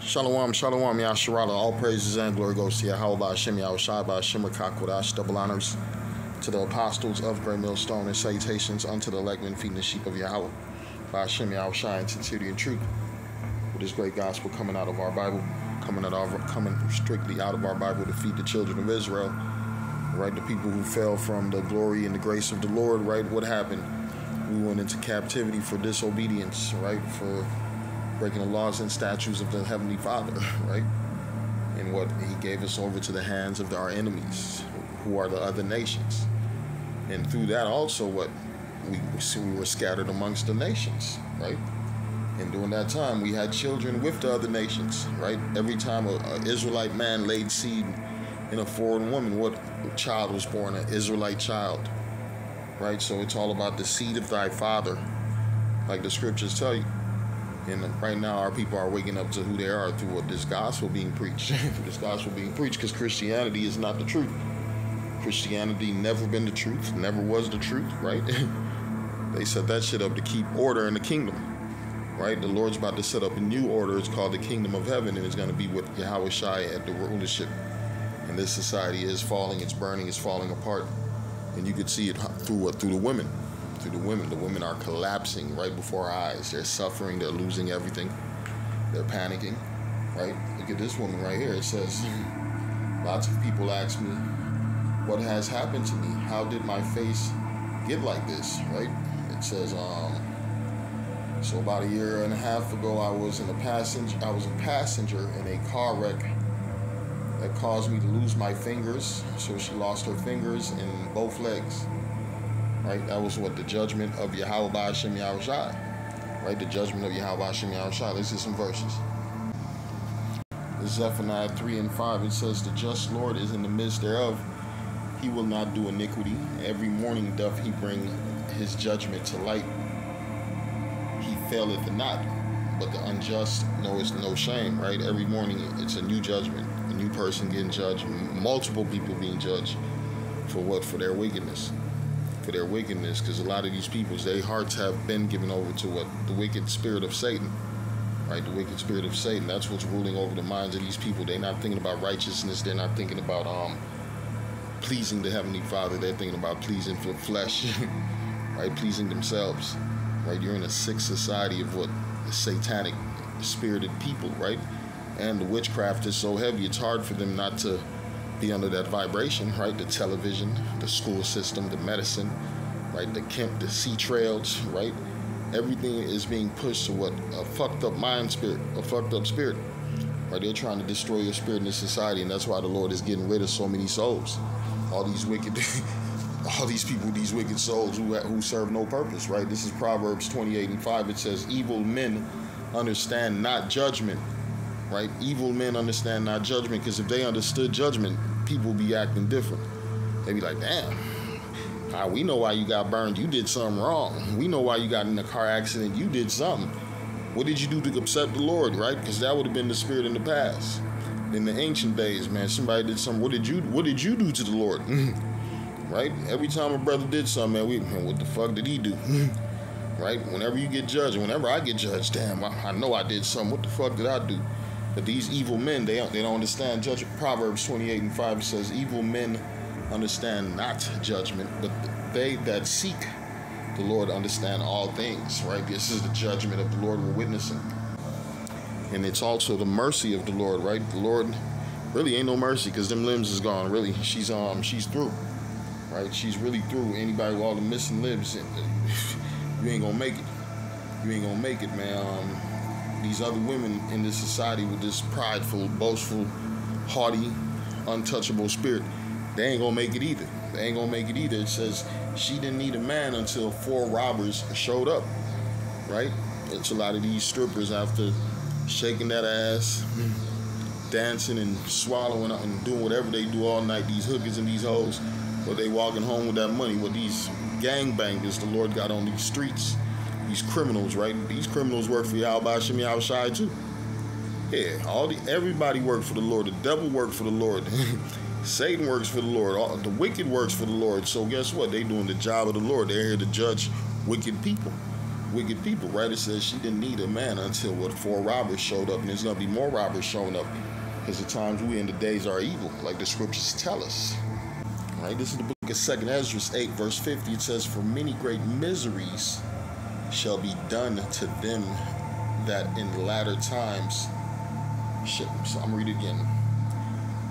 Shalom, shalom, Yasharala. All praises and glory goes to Yahweh Hashem, Yahushai, Hashem, Kakodash, double honors to the apostles of Great Millstone, and salutations unto the electmen feeding the sheep of Yahweh, by Hashem, Yahushai, in sincerity and truth. With this great gospel coming out of our Bible, coming strictly out of our Bible to feed the children of Israel, right? The people who fell from the glory and the grace of the Lord, right? What happened? We went into captivity for disobedience, right? For breaking the laws and statutes of the Heavenly Father, right? And what he gave us over to the hands of our enemies, who are the other nations. And through that also what we were scattered amongst the nations, right? And during that time, we had children with the other nations, right? Every time an Israelite man laid seed in a foreign woman, what child was born? An Israelite child, right? So it's all about the seed of thy father, like the scriptures tell you. And right now, our people are waking up to who they are through what this gospel being preached. This gospel being preached, because Christianity is not the truth. Christianity never been the truth, never was the truth, right? They set that shit up to keep order in the kingdom, right? The Lord's about to set up a new order. It's called the kingdom of heaven, and it's going to be with Yahweh Shai at the rulership. And this society is falling, it's burning, it's falling apart. And you could see it through what? Through the women. Through the women. The women are collapsing right before our eyes. They're suffering, they're losing everything. They're panicking, right? Look at this woman right here. It says, lots of people ask me, what has happened to me? How did my face get like this, right? It says, so about a year and a half ago, I was a passenger in a car wreck that caused me to lose my fingers. So she lost her fingers and both legs. Right, that was what the judgment of Yahweh Hashem Yahushai. Right, the judgment of Yahweh Hashem Yahushai. Let's see some verses. Zephaniah 3 and 5. It says, the just Lord is in the midst thereof. He will not do iniquity. Every morning doth he bring his judgment to light. He faileth not, but the unjust knoweth no shame. Right, every morning it's a new judgment, a new person getting judged, multiple people being judged for what? For their wickedness. For their wickedness, because a lot of these people, their hearts have been given over to what? The wicked spirit of Satan, right? The wicked spirit of Satan. That's what's ruling over the minds of these people. They're not thinking about righteousness. They're not thinking about pleasing the Heavenly Father. They're thinking about pleasing the flesh, right? Pleasing themselves, right? You're in a sick society of what? The satanic spirited people, right? And the witchcraft is so heavy, it's hard for them not to be under that vibration, right? The television, the school system, the medicine, right? The sea trails, right? Everything is being pushed to what? A fucked up mind spirit, a fucked up spirit, right? They're trying to destroy your spirit in this society, and that's why the Lord is getting rid of so many souls. All these wicked, all these people, these wicked souls who serve no purpose, right? This is Proverbs 28 and 5. It says, evil men understand not judgment, right? Evil men understand not judgment, because if they understood judgment, people be acting different. They be like, damn, we know why you got burned. You did something wrong. We know why you got in a car accident. You did something. What did you do to upset the Lord, right? Because that would have been the spirit in the past. In the ancient days, man, somebody did something. What did you do to the Lord? Right? Every time a brother did something, man, what the fuck did he do? Right? Whenever you get judged, whenever I get judged, damn, I know I did something. What the fuck did I do? But these evil men, they don't understand judgment. Proverbs 28 and 5 says, evil men understand not judgment, but they that seek the Lord understand all things, right? This is the judgment of the Lord we're witnessing. And it's also the mercy of the Lord, right? The Lord really ain't no mercy, because them limbs is gone, really. She's through, right? She's really through. Anybody with all the missing limbs, you ain't gonna make it. You ain't gonna make it, man. These other women in this society with this prideful, boastful, haughty, untouchable spirit, they ain't gonna make it either. They ain't gonna make it either. It says she didn't need a man until 4 robbers showed up, right? It's a lot of these strippers, after shaking that ass, dancing and swallowing and doing whatever they do all night, these hookers and these hoes, but they walking home with that money. With these gangbangers the Lord got on these streets, these criminals, right? These criminals work for Yahweh Hashem Yahushai too. Yeah, everybody works for the Lord. The devil works for the Lord. Satan works for the Lord. The wicked works for the Lord. So guess what? They doing the job of the Lord. They're here to judge wicked people. wicked people, right? It says she didn't need a man until 4 robbers showed up, and there's gonna be more robbers showing up, because the times we in the days are evil, like the scriptures tell us. Right? This is the book of 2nd Ezra 8, verse 50. It says, "For many great miseries shall be done to them that in the latter times." So I'm gonna read it again.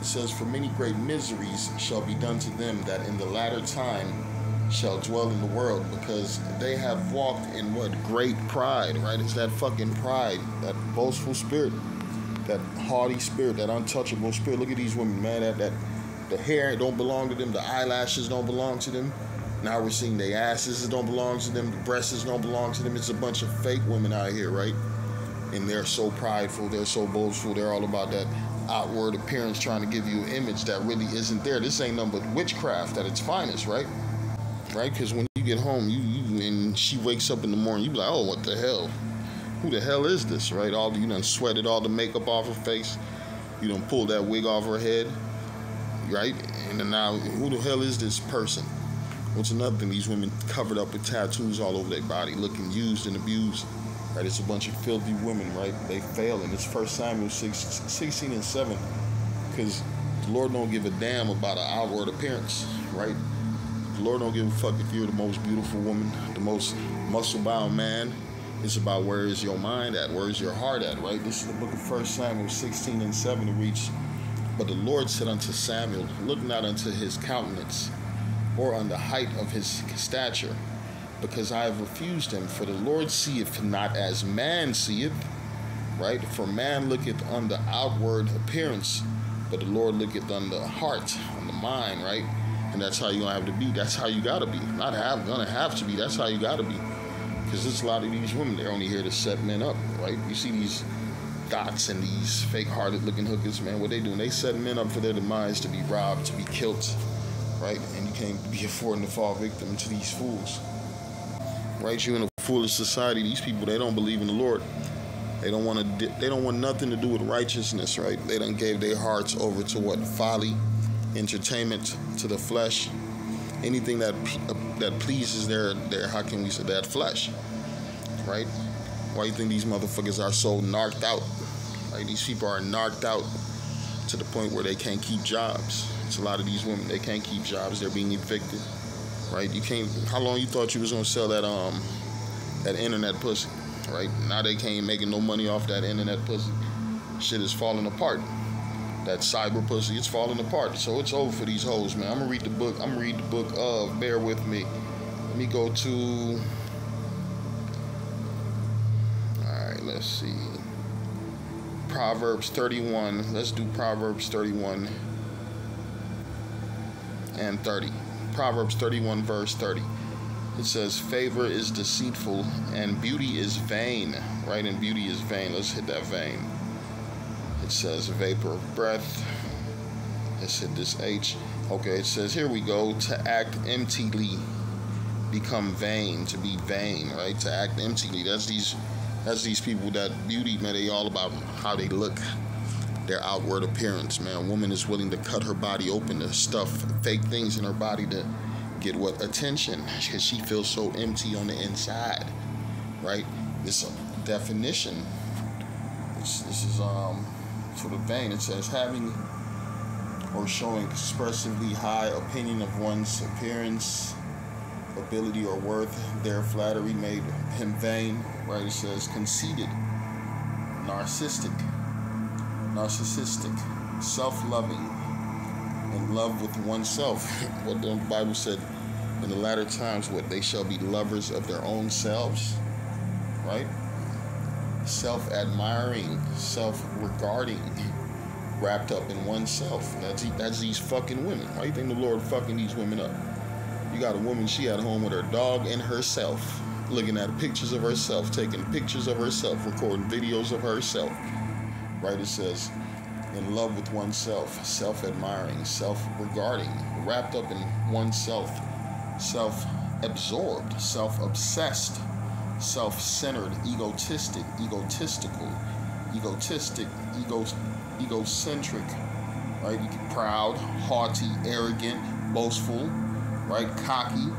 It says, "For many great miseries shall be done to them that in the latter time shall dwell in the world, because they have walked in what? Great pride," right? It's that fucking pride, that boastful spirit, that haughty spirit, that untouchable spirit. Look at these women, man. That the hair don't belong to them, the eyelashes don't belong to them. Now we're seeing the asses don't belong to them, the breasts don't belong to them. It's a bunch of fake women out here, right? And they're so prideful, they're so boastful, they're all about that outward appearance, trying to give you an image that really isn't there. This ain't nothing but witchcraft at its finest, right? Right? Because when you get home, you and she wakes up in the morning, you be like, oh, what the hell? Who the hell is this, right? You done sweated all the makeup off her face. You done pulled that wig off her head, right? And then now, who the hell is this person? What's another thing? These women covered up with tattoos all over their body, looking used and abused, right? It's a bunch of filthy women, right? They fail, and it's 1 Samuel 16 and 7, because the Lord don't give a damn about an outward appearance, right? The Lord don't give a fuck if you're the most beautiful woman, the most muscle-bound man. It's about where is your mind at, where is your heart at, right? This is the book of 1 Samuel 16 and 7. It reads, "But the Lord said unto Samuel, Look not unto his countenance, or on the height of his stature, because I have refused him. For the Lord seeth not as man seeth," right? "For man looketh on the outward appearance, but the Lord looketh on the heart," on the mind, right? And that's how you're gonna have to be. That's how you gotta be. Not gonna have to be. That's how you gotta be. Because there's a lot of these women, they're only here to set men up, right? You see these dots and these fake-hearted looking hookers, man, what they doing? They set men up for their demise, to be robbed, to be killed, right? And you can't be affording to fall victim to these fools, right? You in a foolish society. These people, they don't believe in the Lord. They don't want nothing to do with righteousness, right? They done gave their hearts over to what? Folly, entertainment, to the flesh. Anything that pleases their how can we say that, flesh, right? Why you think these motherfuckers are so narked out? Right? These people are narked out to the point where they can't keep jobs. It's a lot of these women, they can't keep jobs. They're being evicted, right? You can't. How long you thought you was gonna sell that internet pussy, right? Now they can't making no money off that internet pussy. Shit is falling apart. That cyber pussy, it's falling apart. So it's over for these hoes, man. I'm gonna read the book. Of, bear with me. Let me go to, alright, let's see. Proverbs 31. Let's do Proverbs 31 and 30. Proverbs 31, verse 30. It says, "Favor is deceitful and beauty is vain," right? And beauty is vain. Let's hit that vain. It says vapor of breath. Let's hit this H. Okay, it says, here we go, "To act emptily, become vain," to be vain, right? To act emptily. That's these people that beauty, man, they all about how they look, their outward appearance, man. A woman is willing to cut her body open to stuff fake things in her body to get what? Attention, because she feels so empty on the inside, right? This definition, this is for the vain. It says, having or showing expressively high opinion of one's appearance, ability, or worth. Their flattery made him vain, right? It says conceited, narcissistic, self-loving, in love with oneself. What the Bible said, in the latter times, what they shall be lovers of their own selves, right? Self-admiring, self-regarding, wrapped up in oneself. That's these fucking women. Why do you think the Lord fucking these women up? You got a woman, she at home with her dog and herself, looking at pictures of herself, taking pictures of herself, recording videos of herself, right? It says, in love with oneself, self-admiring, self-regarding, wrapped up in oneself, self-absorbed, self-obsessed, self-centered, egocentric, right? Proud, haughty, arrogant, boastful, right? Cocky,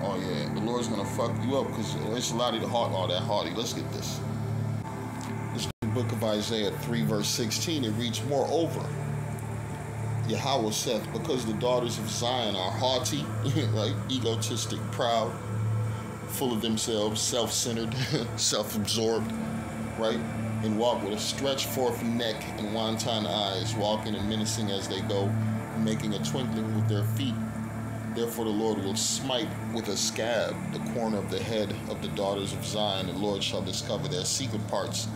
Oh yeah, the Lord's gonna fuck you up because it's a lot of the heart, all that haughty. Let's get this. This is the book of Isaiah 3 verse 16. It reads, moreover, Yahweh saith, because the daughters of Zion are haughty, right, egotistic, proud, full of themselves, self-centered, self-absorbed, right, and walk with a stretched forth neck and wanton eyes, walking and menacing as they go, making a twinkling with their feet. Therefore the Lord will smite with a scab the corner of the head of the daughters of Zion. The Lord shall discover their secret parts.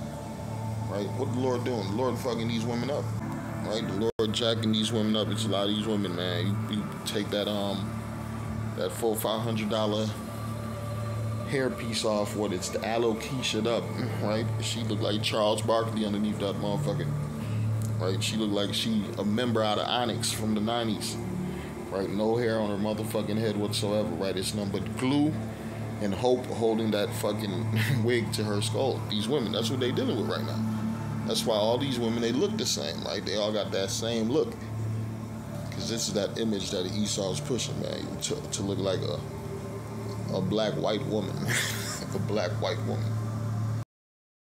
Right? What the Lord doing? The Lord fucking these women up. Right? The Lord jacking these women up. It's a lot of these women, man. You take that that $400-500 hair piece off, what it's the alopecia up, right? She looked like Charles Barkley underneath that motherfucker. Right? She looked like she a member out of Onyx from the 90s. Right, no hair on her motherfucking head whatsoever, right? It's nothing but glue and hope holding that fucking wig to her skull. These women, that's what they dealing with right now. That's why all these women, they look the same, right? They all got that same look. Because this is that image that Esau's pushing, man, to look like a black white woman. A black white woman.